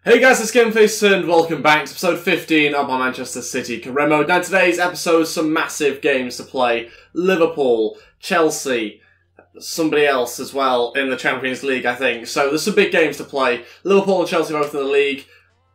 Hey guys, it's Ep15 and welcome back to episode 15 of my Manchester City career mode. Now today's episode, some massive games to play. Liverpool, Chelsea, somebody else as well in the Champions League, I think. So there's some big games to play. Liverpool and Chelsea both in the league.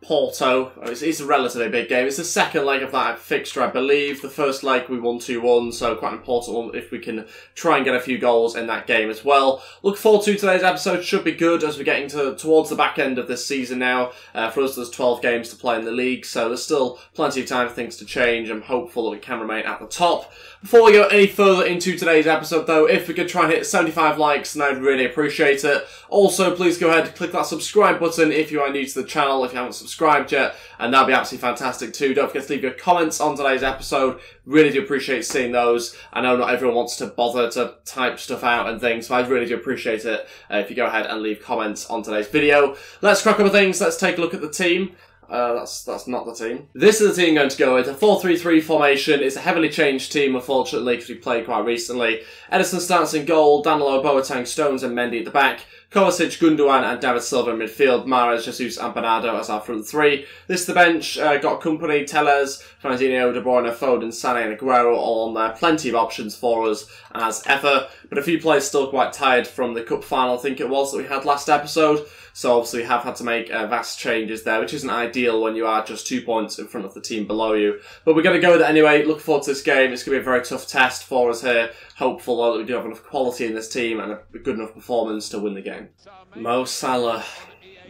Porto, it's a relatively big game. It's the second leg of that fixture, I believe. The first leg we won 2-1, so quite an important one if we can try and get a few goals in that game as well. Look forward to today's episode. Should be good as we're getting towards the back end of this season now. For us, there's 12 games to play in the league, so there's still plenty of time for things to change. I'm hopeful that we can remain at the top. Before we go any further into today's episode, though, if we could try and hit 75 likes, then I'd really appreciate it. Also, please go ahead and click that subscribe button if you are new to the channel, if you haven't subscribed yet, and that'd be absolutely fantastic too. Don't forget to leave your comments on today's episode. Really do appreciate seeing those. I know not everyone wants to bother to type stuff out and things, but I really do appreciate it if you go ahead and leave comments on today's video. Let's crack on with things. Let's take a look at the team. That's not the team. This is the team going to go with a 4-3-3 formation. It's a heavily changed team, unfortunately, because we played quite recently. Ederson starts in goal, Danilo, Boateng, Stones and Mendy at the back. Kovacic, Gundogan and David Silva in midfield. Mahrez, Jesus and Bernardo as our front three. This is the bench. Got company, Tellez, Fernandinho, De Bruyne, Foden, Sané and Aguero all on there. Plenty of options for us as ever. But a few players still quite tired from the cup final, I think it was, that we had last episode. So obviously we have had to make vast changes there, which isn't ideal when you are just 2 points in front of the team below you. But we're going to go with it anyway. Looking forward to this game. It's going to be a very tough test for us here. Hopeful though that we do have enough quality in this team and a good enough performance to win the game. Mo Salah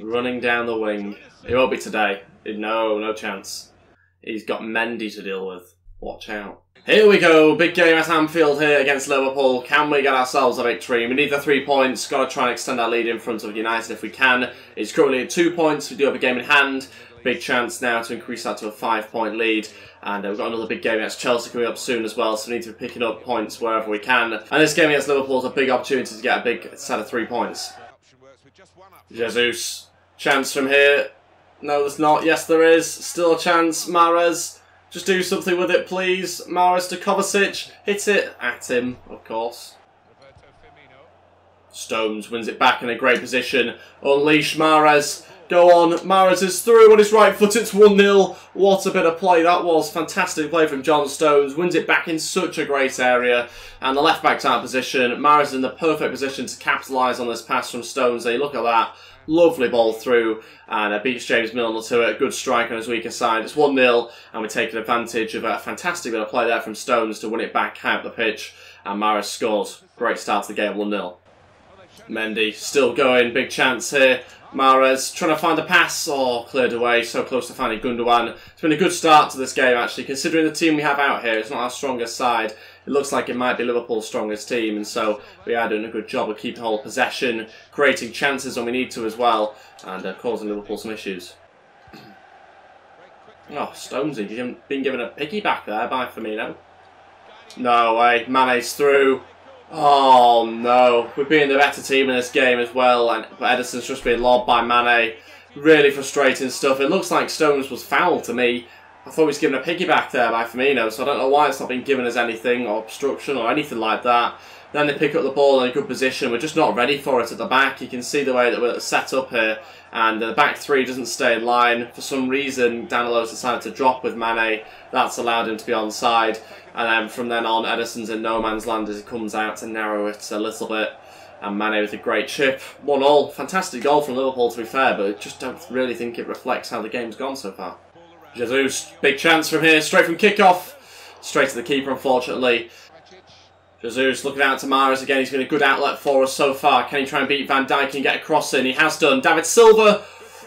running down the wing. It won't be today. No chance. He's got Mendy to deal with. Watch out. Here we go, big game at Anfield here against Liverpool. Can we get ourselves a victory? We need the 3 points. Got to try and extend our lead in front of United if we can. It's currently at 2 points. We do have a game in hand. Big chance now to increase that to a 5-point lead. And we've got another big game against Chelsea coming up soon as well, so we need to be picking up points wherever we can. And this game against Liverpool is a big opportunity to get a big set of 3 points. Jesus. Chance from here. No, there's not. Yes, there is. Still a chance. Mahrez. Just do something with it, please. Mahrez to Kovacic. Hit it at him, of course. Stones wins it back in a great position. Unleash Mahrez. Go on. Mahrez is through on his right foot. It's 1-0. What a bit of play that was. Fantastic play from John Stones. Wins it back in such a great area. And the left-back's out of position. Mahrez in the perfect position to capitalise on this pass from Stones. There, look at that. Lovely ball through, and beats James Milner to it. Good strike on his weaker side. It's 1-0, and we're taking advantage of a fantastic bit of play there from Stones to win it back high up the pitch. And Mahrez scores. Great start to the game, 1-0. Mendy still going. Big chance here. Mahrez trying to find a pass. Oh, cleared away. So close to finding Gundogan. It's been a good start to this game, actually. Considering the team we have out here, it's not our strongest side. It looks like it might be Liverpool's strongest team, and so we are doing a good job of keeping hold of possession, creating chances when we need to as well, and causing Liverpool some issues. Oh, Stonesy being given a piggyback there by Firmino. No way, Mane's through. Oh no, we're being the better team in this game as well, and Ederson's just being lobbed by Mane. Really frustrating stuff. It looks like Stones was fouled to me. I thought he was given a piggyback there by Firmino, so I don't know why it's not been given as anything, or obstruction, or anything like that. Then they pick up the ball in a good position. We're just not ready for it at the back. You can see the way that we're set up here, and the back three doesn't stay in line. For some reason, Danilo's decided to drop with Mane. That's allowed him to be onside. And then from then on, Ederson's in no man's land as he comes out to narrow it a little bit. And Mane with a great chip. 1-1. Fantastic goal from Liverpool, to be fair, but I just don't really think it reflects how the game's gone so far. Jesus, big chance from here, straight from kickoff. Straight to the keeper, unfortunately. Jesus looking out to Mahrez again. He's been a good outlet for us so far. Can he try and beat Van Dijk and get a cross in? He has done. David Silva,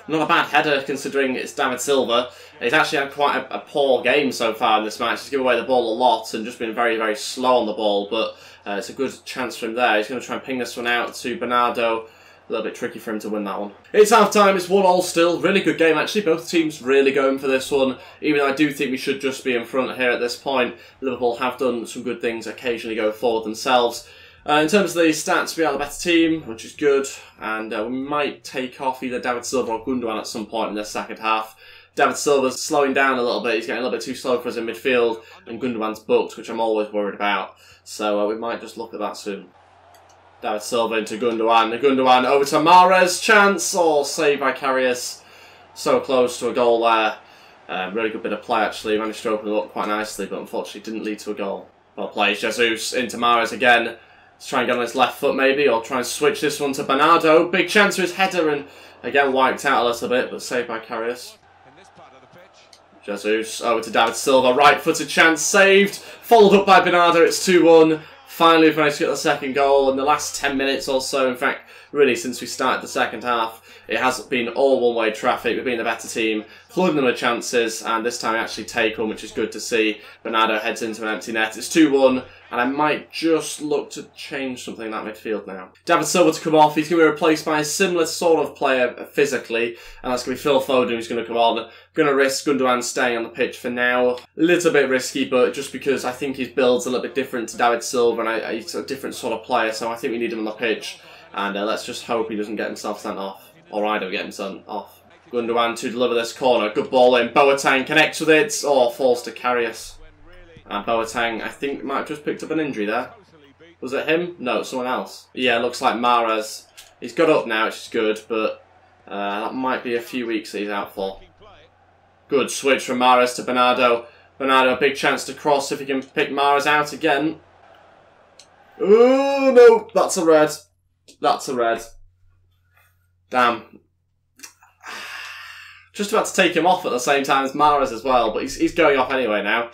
not a bad header considering it's David Silva. He's actually had quite a poor game so far in this match. He's given away the ball a lot and just been very slow on the ball. But it's a good chance for him there. He's going to try and ping this one out to Bernardo. A little bit tricky for him to win that one. It's half-time, it's 1-1 still. Really good game, actually. Both teams really going for this one. Even though I do think we should just be in front here at this point. Liverpool have done some good things, occasionally go forward themselves. In terms of the stats, we are the better team, which is good. And we might take off either David Silva or Gundogan at some point in the second half. David Silva's slowing down a little bit. He's getting a little bit too slow for us in midfield. And Gundogan's booked, which I'm always worried about. So we might just look at that soon. David Silva into Gundogan. Gundogan over to Mahrez. Chance. Oh, save by Karius. So close to a goal there. Really good bit of play actually, managed to open it up quite nicely, but unfortunately didn't lead to a goal. Well played, Jesus into Mahrez again. Let's try and get on his left foot maybe, or try and switch this one to Bernardo. Big chance for his header and again wiped out a little bit, but saved by Karius. Jesus over to David Silva, right-footed chance saved, followed up by Bernardo. It's 2-1. Finally we've managed to get the second goal in the last 10 minutes or so. In fact, really since we started the second half, it has been all one-way traffic. We've been the better team, flooding them with chances, and this time we actually take them, which is good to see. Bernardo heads into an empty net. It's 2-1, and I might just look to change something in that midfield now. David Silva to come off. He's going to be replaced by a similar sort of player physically, and that's going to be Phil Foden who's going to come on. Going to risk Gundogan staying on the pitch for now. A little bit risky, but just because I think his build's a little bit different to David Silva, and he's a different sort of player, so I think we need him on the pitch. And let's just hope he doesn't get himself sent off. Or I don't get him sent off. Gundogan to deliver this corner. Good ball in. Boateng connects with it. Or falls to Karius. And Boateng, I think, might have just picked up an injury there. Was it him? No, someone else. Yeah, looks like Mahrez. He's got up now, which is good, but that might be a few weeks that he's out for. Good switch from Mahrez to Bernardo. Bernardo, a big chance to cross if he can pick Mahrez out again. Oh, no, that's a red. That's a red. Damn. Just about to take him off at the same time as Mahrez as well, but he's going off anyway now.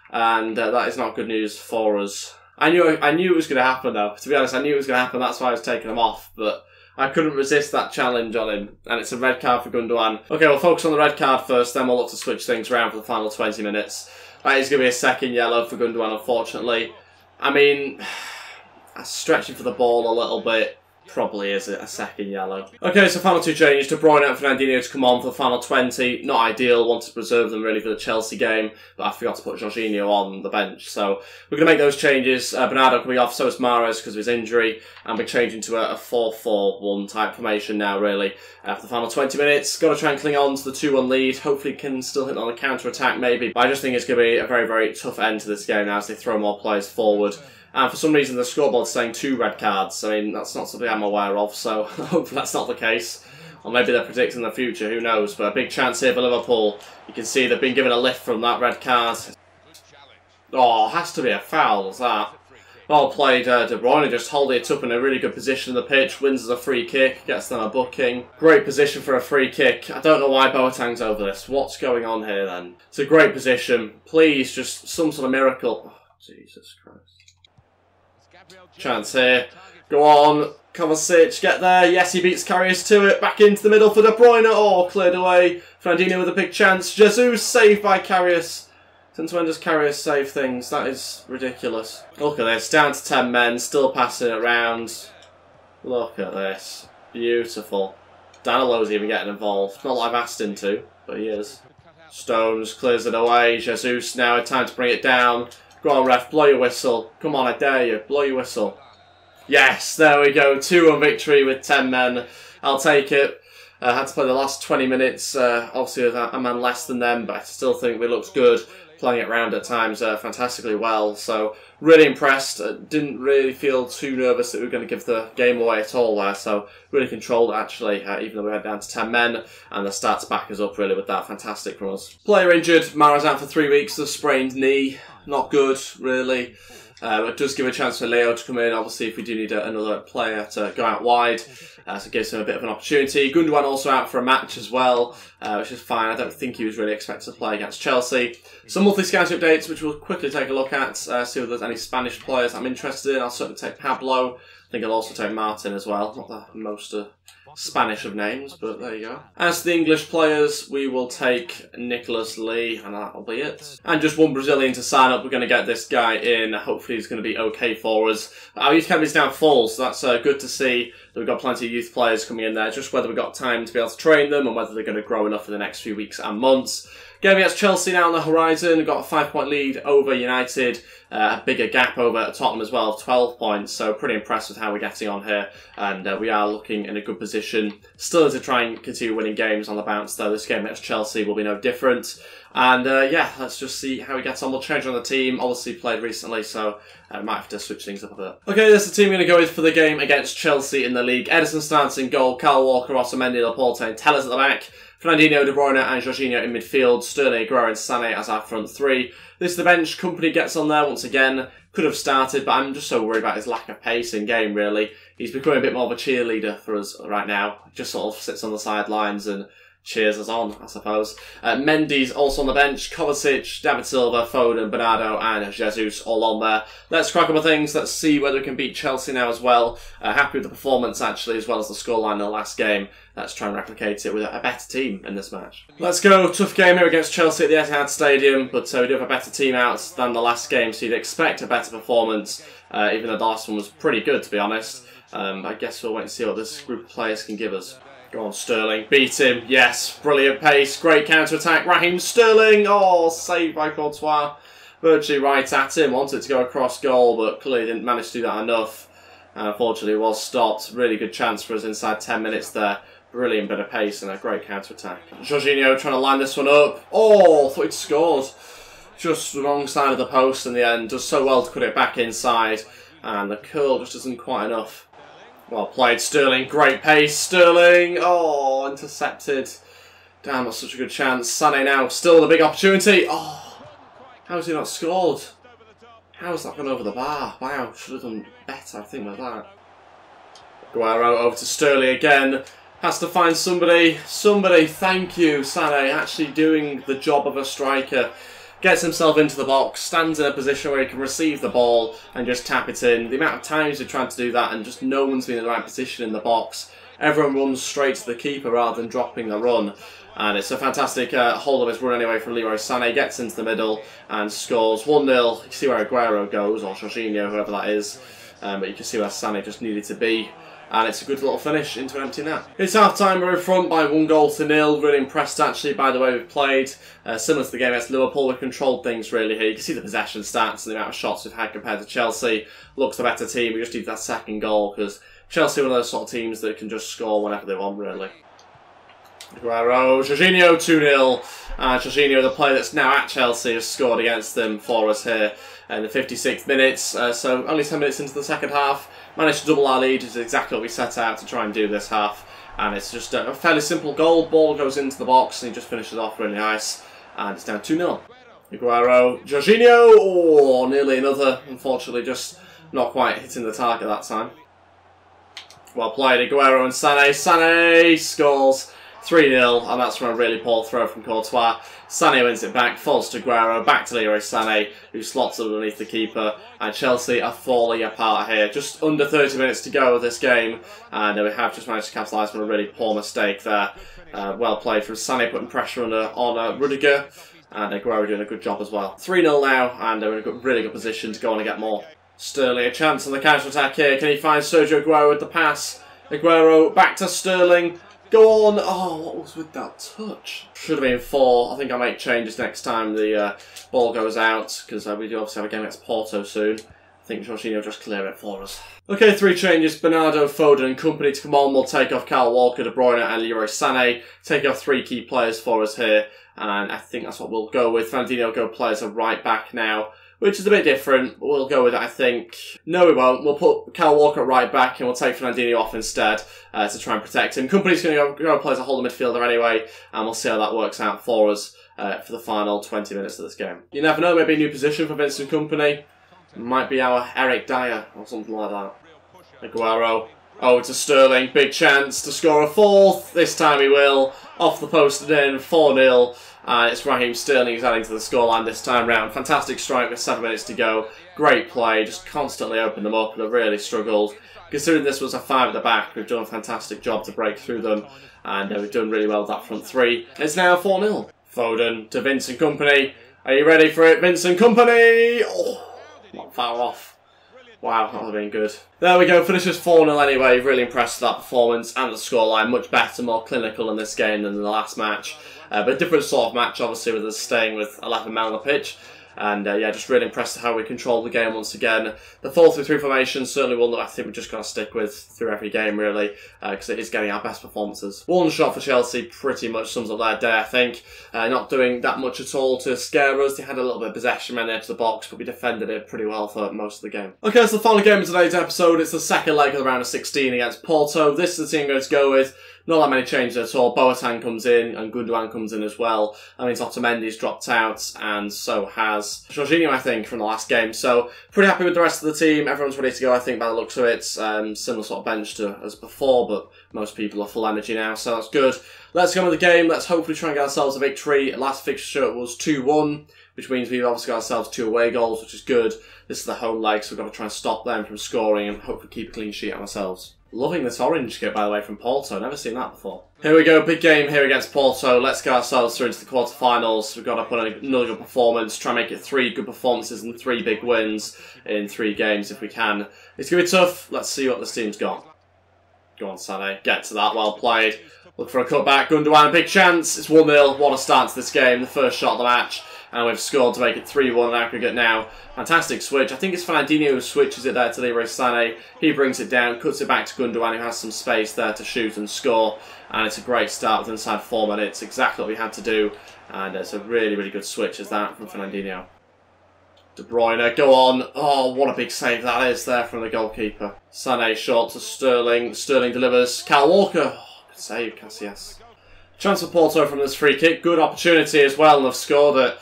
And that is not good news for us. I knew it was going to happen though. To be honest, I knew it was going to happen, that's why I was taking him off. But I couldn't resist that challenge on him. And it's a red card for Gundogan. Okay, we'll focus on the red card first, then we'll look to switch things around for the final 20 minutes. That is going to be a second yellow for Gundogan, unfortunately. I mean, stretching for the ball a little bit. Probably is a second yellow. Okay, so final two changes. De Bruyne and Fernandinho to come on for the final 20. Not ideal. Wanted to preserve them really for the Chelsea game, but I forgot to put Jorginho on the bench. So we're going to make those changes. Bernardo coming off, so is Mahrez because of his injury. And we're changing to a 4-4-1 type formation now, really. For the final 20 minutes, got to try and cling on to the 2-1 lead. Hopefully can still hit on a counter-attack maybe. But I just think it's going to be a very, very tough end to this game now as they throw more players forward. And for some reason the scoreboard's saying 2 red cards. I mean, that's not something I'm aware of, so hopefully that's not the case. Or maybe they're predicting the future, who knows. But a big chance here for Liverpool. You can see they've been given a lift from that red card. Oh, has to be a foul, is that? Well played, De Bruyne just holding it up in a really good position in the pitch. Wins as a free kick, gets them a booking. Great position for a free kick. I don't know why Boateng's over this. What's going on here then? It's a great position. Please, just some sort of miracle. Oh, Jesus Christ. Chance here. Go on. Kovacic, get there. Yes, he beats Karius to it. Back into the middle for De Bruyne. Oh, cleared away. Fernandinho with a big chance. Jesus saved by Karius. Since when does Karius save things? That is ridiculous. Look at this. Down to 10 men. Still passing it around. Look at this. Beautiful. Danilo's even getting involved. Not that I've asked him to, but he is. Stones clears it away. Jesus now. Time to bring it down. Go on, ref, blow your whistle. Come on, I dare you. Blow your whistle. Yes, there we go. 2-1 victory with 10 men. I'll take it. Had to play the last 20 minutes, obviously with a man less than them, but I still think we looked good. Playing it around at times fantastically well. So, really impressed. Didn't really feel too nervous that we were going to give the game away at all there. So, really controlled it actually, even though we went down to 10 men. And the stats back us up really with that. Fantastic from us. Player injured. Mahrez out for 3 weeks. The sprained knee. Not good, really. It does give a chance for Leo to come in, obviously, if we do need another player to go out wide. So it gives him a bit of an opportunity. Gundogan also out for a match as well, which is fine. I don't think he was really expected to play against Chelsea. Some monthly scouting updates, which we'll quickly take a look at, see if there's any Spanish players I'm interested in. I'll certainly take Pablo. I think I'll also take Martin as well. Not the most Spanish of names, but there you go. As the English players, we will take Nicholas Lee, and that'll be it. And just one Brazilian to sign up. We're going to get this guy in. Hopefully he's going to be okay for us. Our youth academy is now full, so that's good to see that we've got plenty of youth players coming in there. Just whether we've got time to be able to train them and whether they're going to grow enough in the next few weeks and months. Game against Chelsea now on the horizon. We've got a 5-point lead over United. A bigger gap over Tottenham as well, 12 points. So pretty impressed with how we're getting on here. And we are looking in a good position. Still to try and continue winning games on the bounce, though. This game against Chelsea will be no different. And yeah, let's just see how he gets on. We'll change on the team. Obviously played recently, so might have to switch things up a bit. Okay, this is the team we're going to go with for the game against Chelsea in the league. Ederson starts in goal. Kyle Walker, Otamendi, Laporte and Tellers at the back. Fernandinho, De Bruyne and Jorginho in midfield. Sterling, Aguero and Sané as our front three. This is the bench. Company gets on there once again. Could have started, but I'm just so worried about his lack of pace in game, really. He's becoming a bit more of a cheerleader for us right now. Just sort of sits on the sidelines and cheers us on, I suppose. Mendy's also on the bench. Kovacic, David Silva, Foden, Bernardo and Jesus all on there. Let's crack up with things. Let's see whether we can beat Chelsea now as well. Happy with the performance, actually, as well as the scoreline in the last game. Let's try and replicate it with a better team in this match. Let's go. Tough game here against Chelsea at the Etihad Stadium, but we do have a better team out than the last game, so you'd expect a better performance, even though the last one was pretty good, to be honest. I guess we'll wait and see what this group of players can give us. Go on, Sterling. Beat him. Yes. Brilliant pace. Great counter-attack. Raheem Sterling. Oh, saved by Courtois. Virtually right at him. Wanted to go across goal, but clearly didn't manage to do that enough. And unfortunately, was stopped. Really good chance for us inside 10 minutes there. Brilliant bit of pace and a great counter-attack. Jorginho trying to line this one up. Oh, thought he'd scored. Just the wrong side of the post in the end. Does so well to put it back inside. And the curl just isn't quite enough. Well played, Sterling. Great pace, Sterling. Oh, intercepted. Damn, that's such a good chance. Sané now, still the big opportunity. Oh, how has he not scored? How has that gone over the bar? Wow, should have done better, I think, with that. Aguero over to Sterling again. Has to find somebody. Somebody, thank you, Sané. Actually doing the job of a striker. Gets himself into the box, stands in a position where he can receive the ball and just tap it in. The amount of times we've tried to do that and just no one's been in the right position in the box. Everyone runs straight to the keeper rather than dropping the run. And it's a fantastic hold of his run anyway from Leroy Sané. Gets into the middle and scores 1-0. You can see where Aguero goes, or Jorginho, whoever that is. But you can see where Sané just needed to be. And it's a good little finish into an empty net. It's half-time, we're in front by 1-0. Really impressed, actually, by the way we've played. Similar to the game against Liverpool, we've controlled things really here. You can see the possession stats and the amount of shots we've had compared to Chelsea. Looks the better team. We just need that second goal, because Chelsea are one of those sort of teams that can just score whenever they want, really. Aguero, Jorginho, 2-0. Jorginho, the player that's now at Chelsea, has scored against them for us here in the 56th minutes. So only 10 minutes into the second half. Managed to double our lead, which is exactly what we set out to try and do this half. And it's just a fairly simple goal. Ball goes into the box and he just finishes off really nice. And it's down 2-0. Aguero, Jorginho, oh, nearly another. Unfortunately, just not quite hitting the target that time. Well played, Aguero and Sané. Sané scores 3-0, and that's from a really poor throw from Courtois. Sané wins it back, falls to Aguero, back to Leroy Sané, who slots it underneath the keeper, and Chelsea are falling apart here. Just under 30 minutes to go of this game, and we have just managed to capitalise on a really poor mistake there. Well played from Sané, putting pressure on Rudiger, and Aguero doing a good job as well. 3-0 now, and we're in a really good position to go on and get more. Sterling, a chance on the counter-attack here. Can he find Sergio Aguero with the pass? Aguero, back to Sterling. Go on! Oh, what was with that touch? Should have been 4. I think I'll make changes next time the ball goes out, because we do obviously have a game against Porto soon. I think Jorginho will just clear it for us. Okay, 3 changes. Bernardo, Foden and company to come on. We'll take off Kyle Walker, De Bruyne and Leroy Sané. Take off 3 key players for us here. And I think that's what we'll go with. Fernandinho will go play as a right back now, which is a bit different, but we'll go with it, I think. No, we won't. We'll put Kyle Walker at right back and we'll take Fernandinho off instead to try and protect him. Company's going to go play as a holding midfielder anyway, and we'll see how that works out for us for the final 20 minutes of this game. You never know, maybe a new position for Vincent Kompany. Might be our Eric Dyer or something like that. Aguero over to Sterling. Big chance to score a 4th. This time he will. Off the post and in. 4-0. It's Raheem Sterling who's adding to the scoreline this time round. Fantastic strike with 7 minutes to go. Great play. Just constantly opened them up and have really struggled. Considering this was a 5 at the back, we've done a fantastic job to break through them. And we've done really well with that front 3. It's now 4-0. Foden to Vincent Kompany. Are you ready for it, Vincent Kompany? Oh, not far off. Wow, that would have been good. There we go, finishes 4-0 anyway. Really impressed with that performance and the scoreline. Much better, more clinical in this game than the last match. But a different sort of match, obviously, with us staying with 11 men on the pitch. And yeah, just really impressed with how we controlled the game once again. The 4-3-3 formation certainly one that I think we're just going to stick with through every game, really, because it is getting our best performances. One shot for Chelsea pretty much sums up their day, I think. Not doing that much at all to scare us. They had a little bit of possession around the edge of the box, but we defended it pretty well for most of the game. Okay, so the final game of today's episode. It's the second leg of the round of 16 against Porto. This is the team I'm going to go with. Not that many changes at all. Boateng comes in and Gundogan comes in as well. That means Otamendi's dropped out and so has Jorginho, I think, from the last game. So pretty happy with the rest of the team. Everyone's ready to go, I think, by the looks of it. Similar sort of bench to as before, but most people are full energy now, so that's good. Let's go on with the game. Let's hopefully try and get ourselves a victory. Last fixture was 2-1, which means we've obviously got ourselves 2 away goals, which is good. This is the home leg, so we've got to try and stop them from scoring and hopefully keep a clean sheet on ourselves. Loving this orange kit, by the way, from Porto. Never seen that before. Here we go, big game here against Porto. Let's get ourselves through into the quarterfinals. We've got to put in another good performance, try and make it 3 good performances and 3 big wins in 3 games if we can. It's going to be tough. Let's see what this team's got. Go on, Sané. Get to that. Well played. Look for a cutback. Gundogan, a big chance. It's 1-0. What a start to this game. The first shot of the match. And we've scored to make it 3-1 in aggregate now. Fantastic switch. I think it's Fernandinho who switches it there to Leroy Sané. He brings it down, cuts it back to Gundogan, who has some space there to shoot and score. And it's a great start with inside 4 minutes. Exactly what we had to do. And it's a really, really good switch as that from Fernandinho. De Bruyne, go on. Oh, what a big save that is there from the goalkeeper. Sané short to Sterling. Sterling delivers. Kyle Walker. Oh, good save, Casillas. Chance for Porto from this free kick. Good opportunity as well, and they've scored it.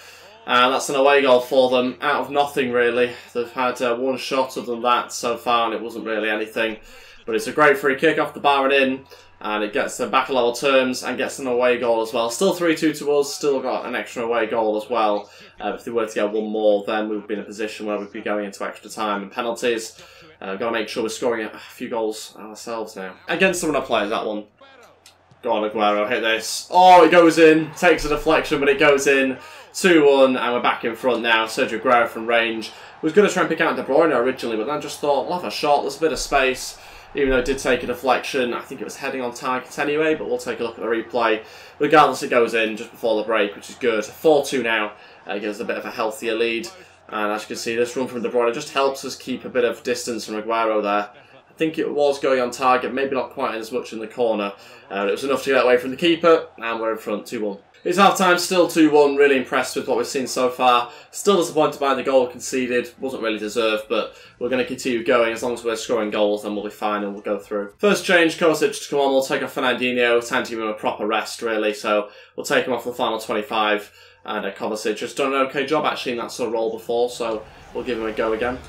And that's an away goal for them. Out of nothing, really. They've had 1 shot other than that so far, and it wasn't really anything. But it's a great free kick off the bar and in. And it gets them back at level terms and gets an away goal as well. Still 3-2 to us. Still got an extra away goal as well. If they were to get 1 more, then we would be in a position where we'd be going into extra time and penalties. We've got to make sure we're scoring a few goals ourselves now. Against some of our players, that one. Go on, Aguero, hit this. Oh, it goes in. Takes a deflection, but it goes in. 2-1, and we're back in front now. Sergio Aguero from range. Was going to try and pick out De Bruyne originally, but then just thought, we'll have a shot. There's a bit of space. Even though it did take a deflection, I think it was heading on target anyway, but we'll take a look at the replay. Regardless, it goes in just before the break, which is good. 4-2 now, gives us a bit of a healthier lead. And as you can see, this run from De Bruyne just helps us keep a bit of distance from Aguero there. I think it was going on target, maybe not quite as much in the corner. It was enough to get away from the keeper, and we're in front 2-1. It's half-time, still 2-1, really impressed with what we've seen so far. Still disappointed by the goal conceded, wasn't really deserved, but we're going to continue going. As long as we're scoring goals, then we'll be fine and we'll go through. First change, Kovacic to come on, we'll take off Fernandinho, time to give him a proper rest really, so we'll take him off for the final 25. And Kovacic has done an okay job actually in that sort of role before, so we'll give him a go again.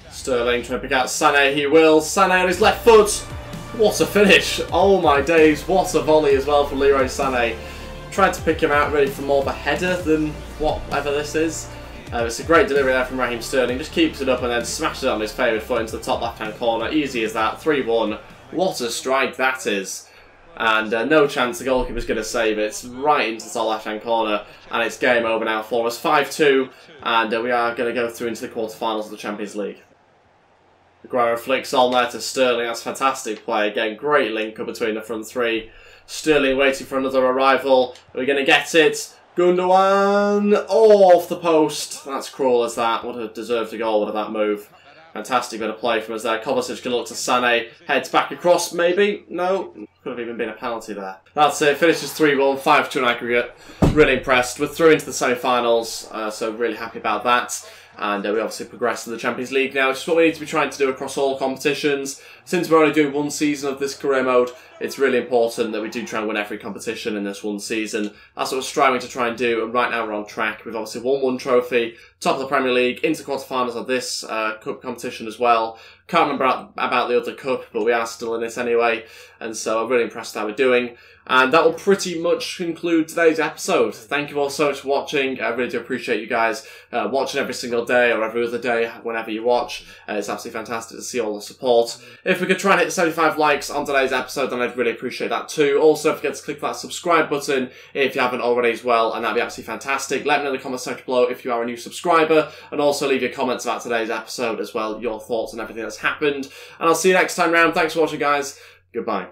Sterling trying to pick out Sané, he will. Sané on his left foot, what a finish, oh my days, what a volley as well from Leroy Sané. Tried to pick him out really for more of a header than whatever this is. It's a great delivery there from Raheem Sterling. Just keeps it up and then smashes it on his favoured foot into the top left-hand corner. Easy as that. 3-1. What a strike that is. And no chance the goalkeeper's going to save it. It's right into the top left-hand corner. And it's game over now for us. 5-2. And we are going to go through into the quarterfinals of the Champions League. Aguero flicks on there to Sterling. That's fantastic play. Again, great link up between the front 3. Sterling waiting for another arrival. Are we going to get it? Gundogan! Oh, off the post. That's cruel as that. Would have deserved a goal with that move. Fantastic bit of play from us there. Kovacic can look to Sané. Heads back across, maybe? No. Could have even been a penalty there. That's it. Finishes 3-1. 5-2 in aggregate. Really impressed. We're through into the semi-finals, so really happy about that. And we obviously progress to the Champions League now, which is what we need to be trying to do across all competitions. Since we're only doing 1 season of this career mode, it's really important that we do try and win every competition in this 1 season. That's what we're striving to try and do, and right now we're on track. We've obviously won 1 trophy, top of the Premier League, into quarterfinals of this cup competition as well. Can't remember about the other cup, but we are still in it anyway, and so I'm really impressed with how we're doing. And that will pretty much conclude today's episode. Thank you all so much for watching. I really do appreciate you guys watching every single day or every other day, whenever you watch. It's absolutely fantastic to see all the support. If we could try and hit 75 likes on today's episode, then I'd really appreciate that too. Also, don't forget to click that subscribe button if you haven't already as well, and that'd be absolutely fantastic. Let me know in the comment section below if you are a new subscriber, and also leave your comments about today's episode as well, your thoughts on everything that's happened. And I'll see you next time round. Thanks for watching, guys. Goodbye.